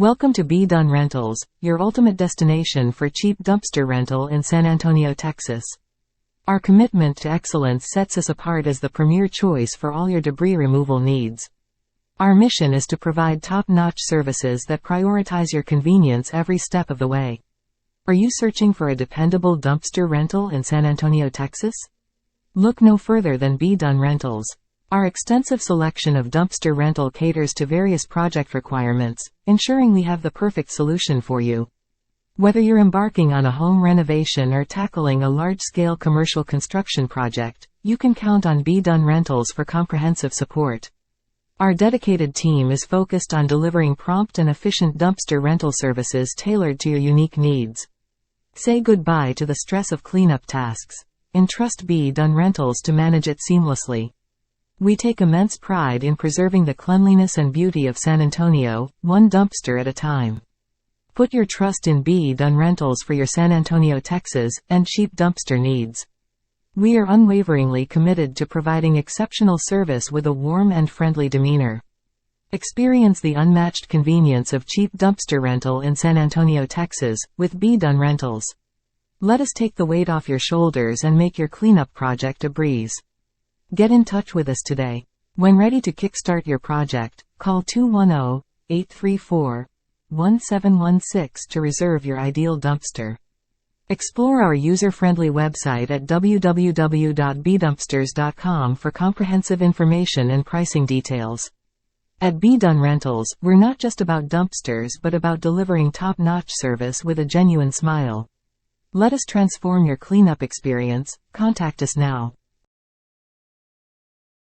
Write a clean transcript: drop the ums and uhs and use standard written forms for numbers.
Welcome to Be Done Rentals, your ultimate destination for cheap dumpster rental in San Antonio, Texas. Our commitment to excellence sets us apart as the premier choice for all your debris removal needs. Our mission is to provide top-notch services that prioritize your convenience every step of the way. Are you searching for a dependable dumpster rental in San Antonio, Texas? Look no further than Be Done Rentals. Our extensive selection of dumpster rental caters to various project requirements, ensuring we have the perfect solution for you. Whether you're embarking on a home renovation or tackling a large-scale commercial construction project, you can count on Be Done Rentals for comprehensive support. Our dedicated team is focused on delivering prompt and efficient dumpster rental services tailored to your unique needs. Say goodbye to the stress of cleanup tasks. Entrust Be Done Rentals to manage it seamlessly. We take immense pride in preserving the cleanliness and beauty of San Antonio, one dumpster at a time. Put your trust in Be Done Rentals for your San Antonio, Texas, and cheap dumpster needs. We are unwaveringly committed to providing exceptional service with a warm and friendly demeanor. Experience the unmatched convenience of cheap dumpster rental in San Antonio, Texas, with Be Done Rentals. Let us take the weight off your shoulders and make your cleanup project a breeze. Get in touch with us today. When ready to kickstart your project, call 210-834-1716 to reserve your ideal dumpster. Explore our user-friendly website at www.bdumpsters.com for comprehensive information and pricing details. At Be Done Rentals, we're not just about dumpsters but about delivering top-notch service with a genuine smile. Let us transform your cleanup experience. Contact us now.